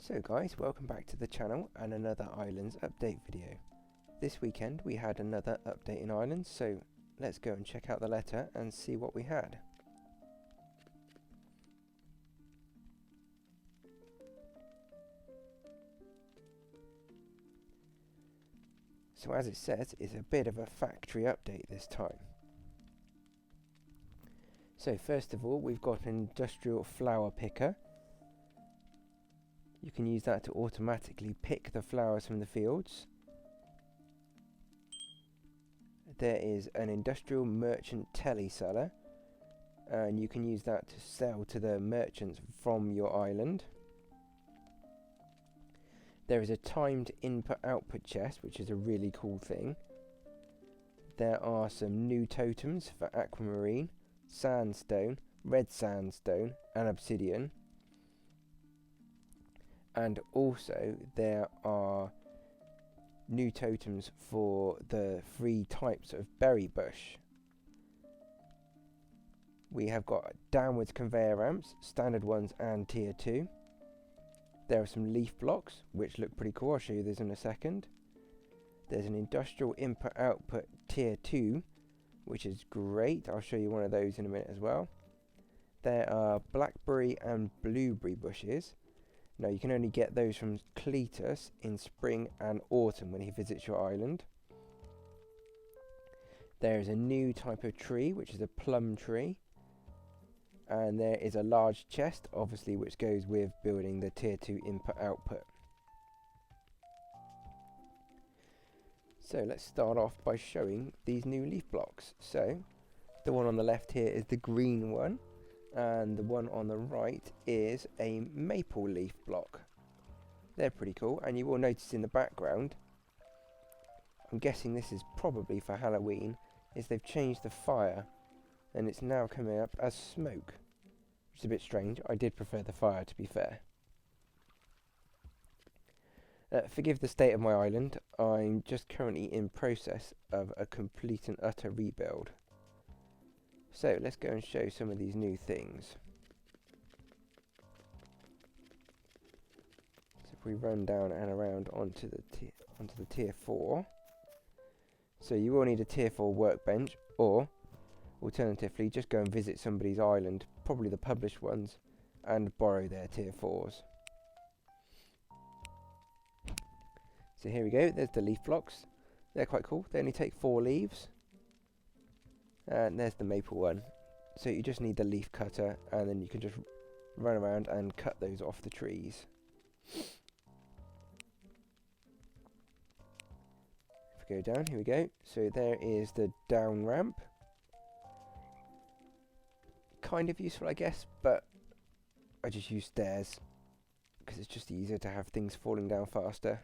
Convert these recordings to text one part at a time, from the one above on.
So guys, welcome back to the channel and another Islands update video. This weekend we had another update in Islands, so let's go and check out the letter and see what we had. So as it says, it's a bit of a factory update this time. So first of all, we've got an industrial flower picker. You can use that to automatically pick the flowers from the fields. There is an industrial merchant teleseller, and you can use that to sell to the merchants from your island. There is a timed input-output chest, which is a really cool thing. There are some new totems for aquamarine, sandstone, red sandstone and obsidian. And also there are new totems for the 3 types of berry bush. We have got downwards conveyor ramps, standard ones and tier 2. There are some leaf blocks which look pretty cool. I'll show you those in a second. There's an industrial input-output tier 2, which is great. I'll show you one of those in a minute as well. There are blackberry and blueberry bushes. Now you can only get those from Cletus in spring and autumn when he visits your island. There is a new type of tree, which is a plum tree. And there is a large chest, obviously, which goes with building the tier 2 input-output. So let's start off by showing these new leaf blocks. So the one on the left here is the green one, and the one on the right is a maple leaf block. They're pretty cool, and you will notice in the background, I'm guessing this is probably for Halloween, is they've changed the fire and it's now coming up as smoke, which is a bit strange. I did prefer the fire, to be fair. Forgive the state of my island. I'm just currently in process of a complete and utter rebuild. So let's go and show some of these new things. So if we run down and around onto the tier 4. So you will need a tier 4 workbench, or alternatively just go and visit somebody's island, probably the published ones, and borrow their tier 4s. So here we go, there's the leaf blocks. They're quite cool. They only take 4 leaves. And there's the maple one. So you just need the leaf cutter, and then you can just run around and cut those off the trees. If we go down, here we go. So there is the down ramp. Kind of useful, I guess, but I just use stairs because it's just easier to have things falling down faster.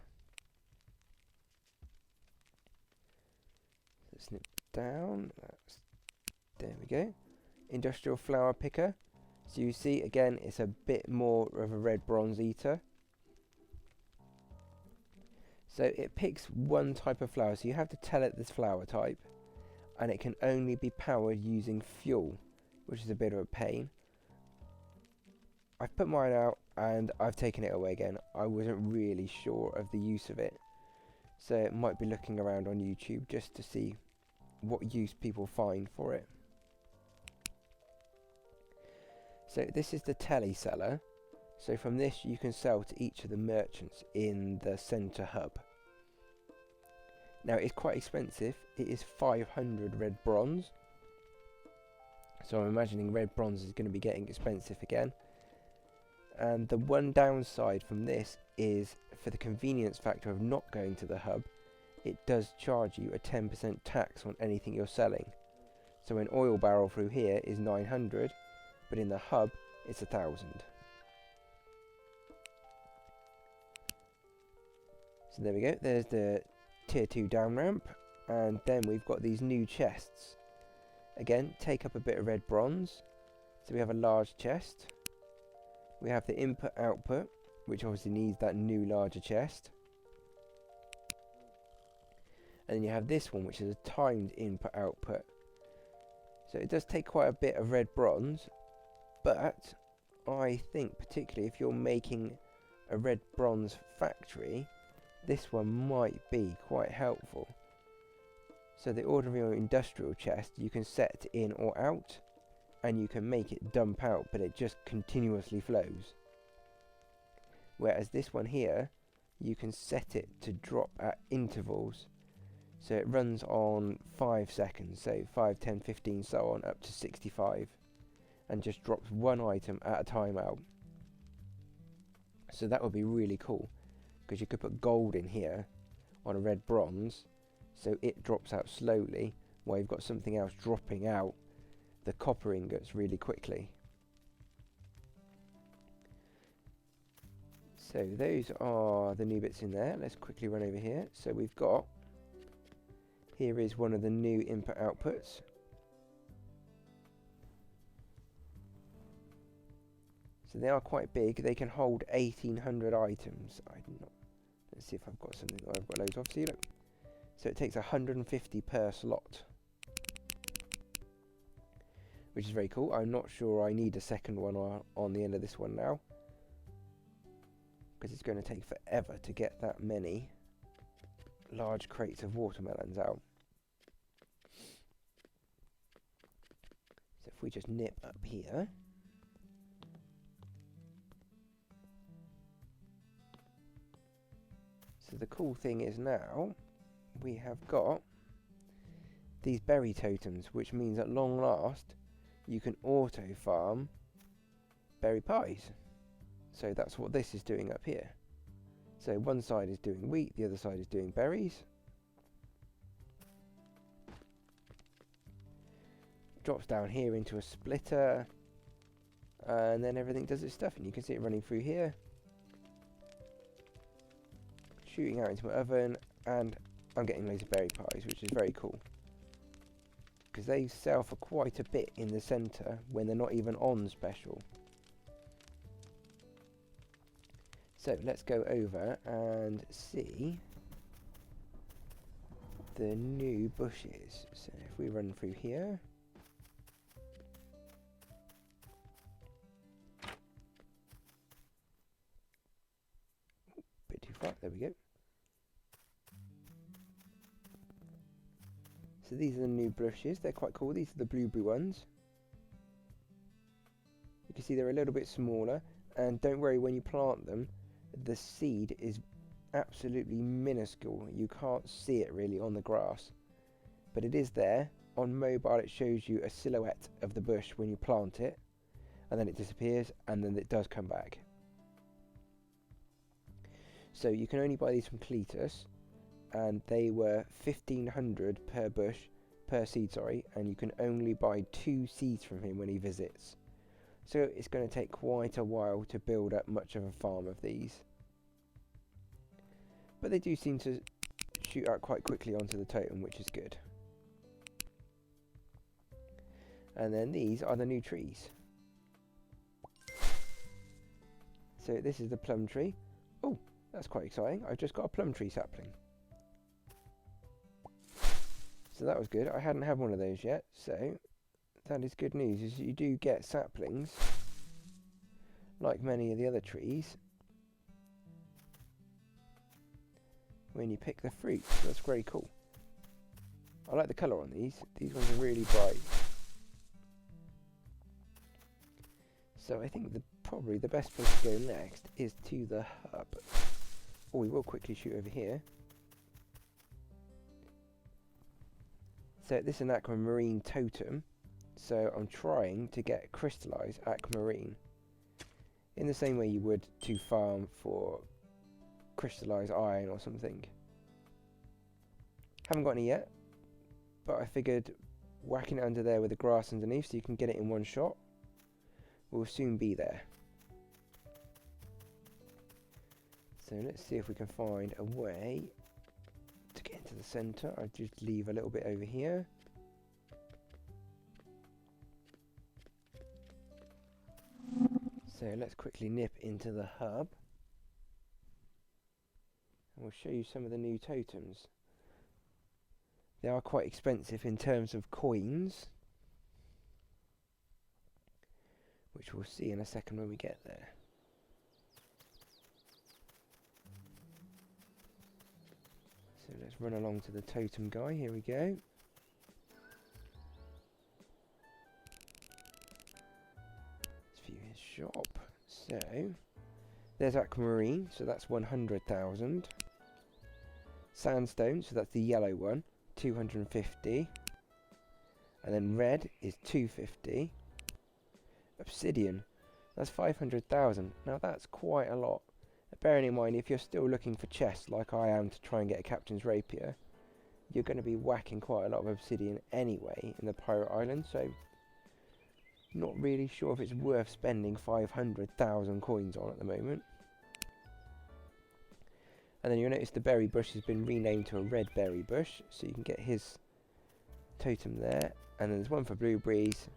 So snip down. There we go. Industrial flower picker. So you see, again, it's a bit more of a red bronze eater. So it picks one type of flower. So you have to tell it this flower type, and it can only be powered using fuel, which is a bit of a pain. I've put mine out and I've taken it away again. I wasn't really sure of the use of it, so it might be looking around on YouTube just to see what use people find for it. So this is the teleseller. So from this you can sell to each of the merchants in the center hub. Now it's quite expensive. It is 500 red bronze. So I'm imagining red bronze is going to be getting expensive again. And the one downside from this is, for the convenience factor of not going to the hub, it does charge you a 10% tax on anything you're selling. So an oil barrel through here is 900, but in the hub it's 1,000. So there we go, there's the tier 2 down ramp, and then we've got these new chests. Again, take up a bit of red bronze. So we have a large chest. We have the input-output, which obviously needs that new larger chest. And then you have this one, which is a timed input-output. So it does take quite a bit of red bronze, but I think particularly if you're making a red bronze factory, this one might be quite helpful. So the ordinary or industrial chest you can set in or out, and you can make it dump out, but it just continuously flows. Whereas this one here, you can set it to drop at intervals. So it runs on 5 seconds, so 5, 10, 15, so on, up to 65. And just drops one item at a time out. So that would be really cool, because you could put gold in here on a red bronze, so it drops out slowly, while you've got something else dropping out the copper ingots really quickly. So those are the new bits in there. Let's quickly run over here. So we've got, here is one of the new input outputs. So they are quite big. They can hold 1,800 items. Let's see if I've got something that I've got loads of. See, look. So it takes 150 per slot, which is very cool. I'm not sure I need a second one on the end of this one now, because it's going to take forever to get that many large crates of watermelons out. So if we just nip up here, so the cool thing is now we have got these berry totems, which means at long last you can auto farm berry pies. So that's what this is doing up here. So one side is doing wheat, the other side is doing berries. Drops down here into a splitter, and then everything does its stuff, and you can see it running through here, shooting out into my oven, and I'm getting loads of berry pies, which is very cool, because they sell for quite a bit in the centre when they're not even on special. So let's go over and see the new bushes. So if we run through here, bit too far, there we go. So these are the new bushes, they're quite cool. These are the blueberry ones. You can see they're a little bit smaller, and don't worry, when you plant them, the seed is absolutely minuscule. You can't see it really on the grass, but it is there. On mobile it shows you a silhouette of the bush when you plant it, and then it disappears, and then it does come back. So you can only buy these from Cletus, and they were 1,500 per bush, per seed, sorry, and you can only buy 2 seeds from him when he visits. So it's going to take quite a while to build up much of a farm of these. But they do seem to shoot out quite quickly onto the totem, which is good. And then these are the new trees. So this is the plum tree. Oh, that's quite exciting. I've just got a plum tree sapling. So that was good. I hadn't had one of those yet, so that is good news. Is you do get saplings, like many of the other trees, when you pick the fruit. So that's very cool. I like the colour on these. These ones are really bright. So I think probably the best place to go next is to the hub. Or we will quickly shoot over here. So this is an aquamarine totem. So I'm trying to get crystallized aquamarine in the same way you would to farm for crystallized iron or something. Haven't got any yet, but I figured whacking it under there with the grass underneath so you can get it in one shot will soon be there. So let's see if we can find a way to get into the centre. I'll just leave a little bit over here. So let's quickly nip into the hub, and we'll show you some of the new totems. They are quite expensive in terms of coins, which we'll see in a second when we get there. let's run along to the totem guy. Here we go. Let's view his shop. So, there's aquamarine, so that's 100,000. Sandstone, so that's the yellow one, 250. And then red is 250. Obsidian, that's 500,000. Now that's quite a lot. Bearing in mind, if you're still looking for chests like I am to try and get a captain's rapier, you're going to be whacking quite a lot of obsidian anyway in the pirate island, so not really sure if it's worth spending 500,000 coins on at the moment. And then you'll notice the berry bush has been renamed to a red berry bush, so you can get his totem there. And then there's one for blueberries,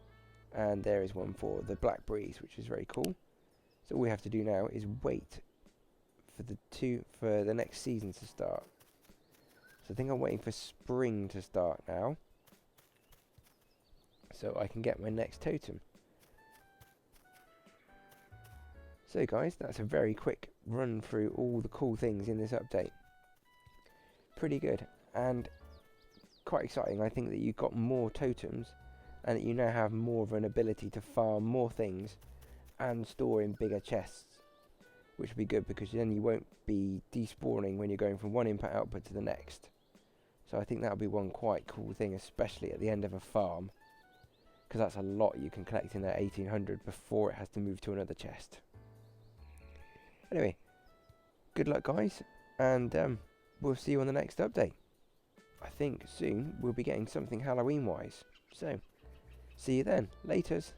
and there is one for the blackberries, which is very cool. So all we have to do now is wait for the next season to start. So I think I'm waiting for spring to start now, so I can get my next totem. So guys, that's a very quick run through all the cool things in this update. Pretty good and quite exciting. I think that you've got more totems and that you now have more of an ability to farm more things and store in bigger chests, which would be good because then you won't be despawning when you're going from one input output to the next. So I think that'll be one quite cool thing, especially at the end of a farm, because that's a lot you can collect in that 1800 before it has to move to another chest. Anyway, good luck guys, and we'll see you on the next update. I think soon we'll be getting something Halloween wise, so see you then. Laters.